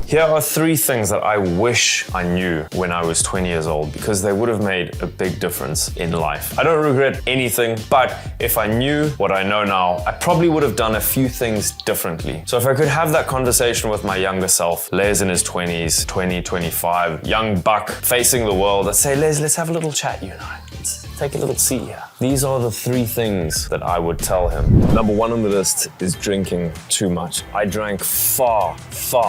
Here are 3 things that I wish I knew when I was 20 years old, because they would have made a big difference in life. I don't regret anything, but if I knew what I know now, I probably would have done a few things differently. So if I could have that conversation with my younger self, Les in his 20s, 20, 25, young buck facing the world, I'd say, Les, let's have a little chat, you and I. Let's take a little seat here. These are the 3 things that I would tell him. Number 1 on the list is drinking too much. I drank far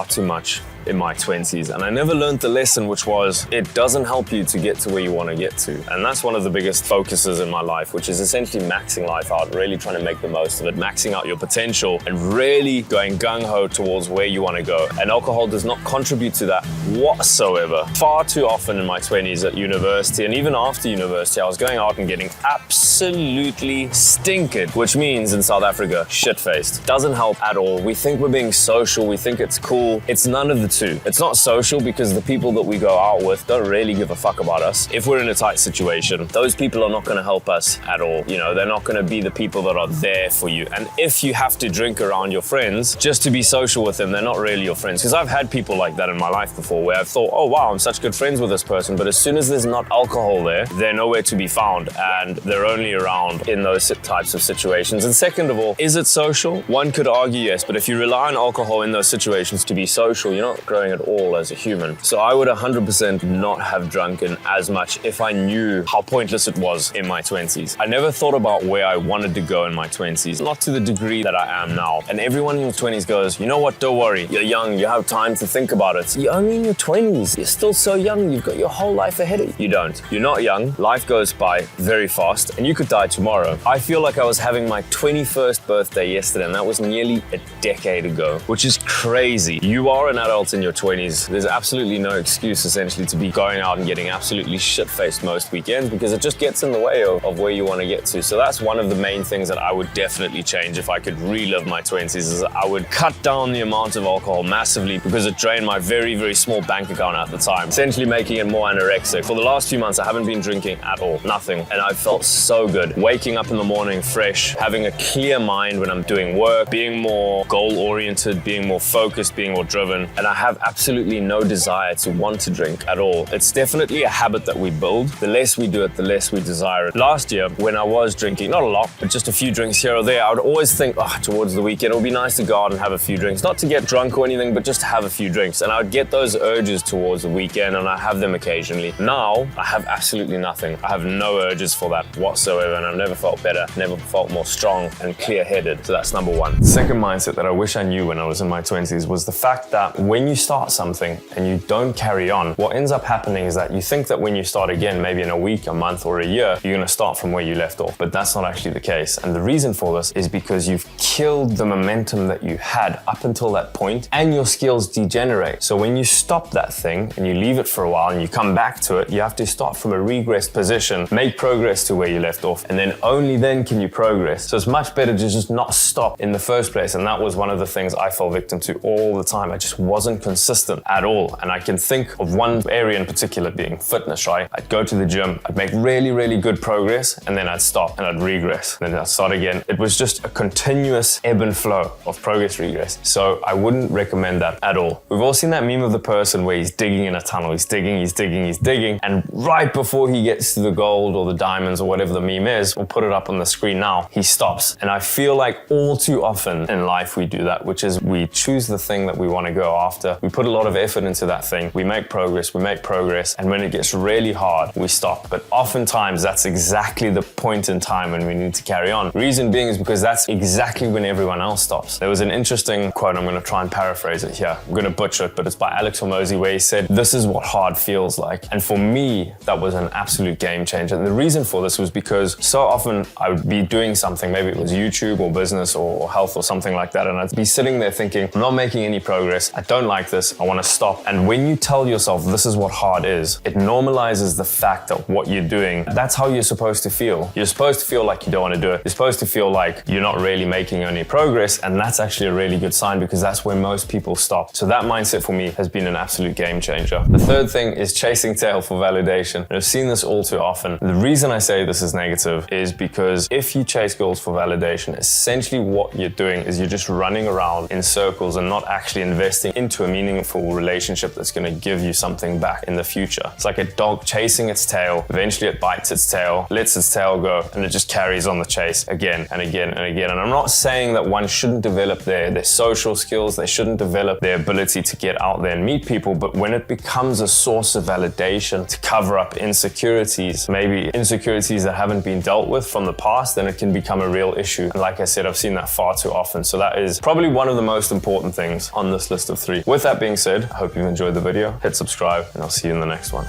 too much in my 20s, and I never learned the lesson, which was it doesn't help you to get to where you want to get to. And that's one of the biggest focuses in my life, which is essentially maxing life out, really trying to make the most of it, maxing out your potential and really going gung-ho towards where you want to go. And alcohol does not contribute to that whatsoever. Far too often in my 20s at university, and even after university, I was going out and getting absolutely stinking, which means in South Africa, shit-faced. Doesn't help at all. We think we're being social, we think it's cool. It's none of the 2. It's not social because the people that we go out with don't really give a fuck about us. If we're in a tight situation, those people are not going to help us at all. You know, they're not going to be the people that are there for you. And if you have to drink around your friends just to be social with them, they're not really your friends. Because I've had people like that in my life before where I've thought, oh wow, I'm such good friends with this person. But as soon as there's not alcohol there, they're nowhere to be found, and they're only around in those types of situations. And second of all, is it social? One could argue yes, but if you rely on alcohol in those situations to be social, you're not growing at all as a human. So I would 100% not have drunken as much if I knew how pointless it was in my 20s. I never thought about where I wanted to go in my 20s, not to the degree that I am now. And everyone in your 20s goes, you know what, don't worry, you're young, you have time to think about it. You're only in your 20s, you're still so young, you've got your whole life ahead of you. You don't. You're not young, life goes by very fast, and you could die tomorrow. I feel like I was having my 21st birthday yesterday, and that was nearly a decade ago, which is crazy. You are an adult in your 20s. There's absolutely no excuse essentially to be going out and getting absolutely shit-faced most weekends, because it just gets in the way of where you want to get to. So that's one of the main things that I would definitely change if I could relive my 20s, is I would cut down the amount of alcohol massively, because it drained my very small bank account at the time, essentially making it more anorexic. For the last few months, I haven't been drinking at all, nothing. And I felt so good. Waking up in the morning fresh, having a clear mind when I'm doing work, being more goal-oriented, being more focused, being more driven. And I have absolutely no desire to want to drink at all. It's definitely a habit that we build. The less we do it, the less we desire it. Last year, when I was drinking, not a lot, but just a few drinks here or there, I would always think, towards the weekend, it would be nice to go out and have a few drinks. Not to get drunk or anything, but just to have a few drinks. And I would get those urges towards the weekend, and I have them occasionally. Now, I have absolutely nothing. I have no urges for that whatsoever, and I've never felt better, never felt more strong and clear-headed. So that's number 1. Second mindset that I wish I knew when I was in my 20s was the fact that when you start something and you don't carry on, what ends up happening is that you think that when you start again, maybe in a week, a month, or a year, you're going to start from where you left off. But that's not actually the case. And the reason for this is because you've killed the momentum that you had up until that point, and your skills degenerate. So when you stop that thing and you leave it for a while and you come back to it, you have to start from a regressed position, make progress to where you left off, and then only then can you progress. So it's much better to just not stop in the first place. And that was one of the things I fell victim to all the time. I just wasn't consistent at all. And I can think of one area in particular being fitness, right? I'd go to the gym, I'd make really good progress, and then I'd stop and I'd regress. Then I'd start again. It was just a continuous ebb and flow of progress, regress. So I wouldn't recommend that at all. We've all seen that meme of the person where he's digging in a tunnel. He's digging, and right before he gets to the gold or the diamonds or whatever the meme is, we'll put it up on the screen now, he stops. And I feel like all too often in life we do that, which is we choose the thing that we want to go after. We put a lot of effort into that thing. We make progress, and when it gets really hard, we stop. But oftentimes that's exactly the point in time when we need to carry on. Reason being is because that's exactly when everyone else stops. There was an interesting quote, I'm going to try and paraphrase it here. I'm going to butcher it, but it's by Alex Hormozy, where he said, "This is what hard feels like." And for me, that was an absolute game changer. And the reason for this was because so often I would be doing something, maybe it was YouTube or business or health or something like that, and I'd be sitting there thinking, I'm not making any progress, I don't like this, I want to stop. And when you tell yourself this is what hard is, it normalizes the fact that what you're doing, that's how you're supposed to feel. You're supposed to feel like you don't want to do it. You're supposed to feel like you're not really making any progress, and that's actually a really good sign, because that's where most people stop. So that mindset for me has been an absolute game changer. The third thing is chasing tail for validation. And I've seen this all too often. The reason I say this is negative is because if you chase goals for validation, essentially what you're doing is you're just running around in circles and not actually investing into into a meaningful relationship that's going to give you something back in the future. It's like a dog chasing its tail. Eventually it bites its tail, lets its tail go, and it just carries on the chase again and again and again. And I'm not saying that one shouldn't develop their social skills, they shouldn't develop their ability to get out there and meet people, but when it becomes a source of validation to cover up insecurities, maybe insecurities that haven't been dealt with from the past, then it can become a real issue. And like I said, I've seen that far too often. So that is probably one of the most important things on this list of 3. With that being said, I hope you've enjoyed the video. Hit subscribe, and I'll see you in the next one.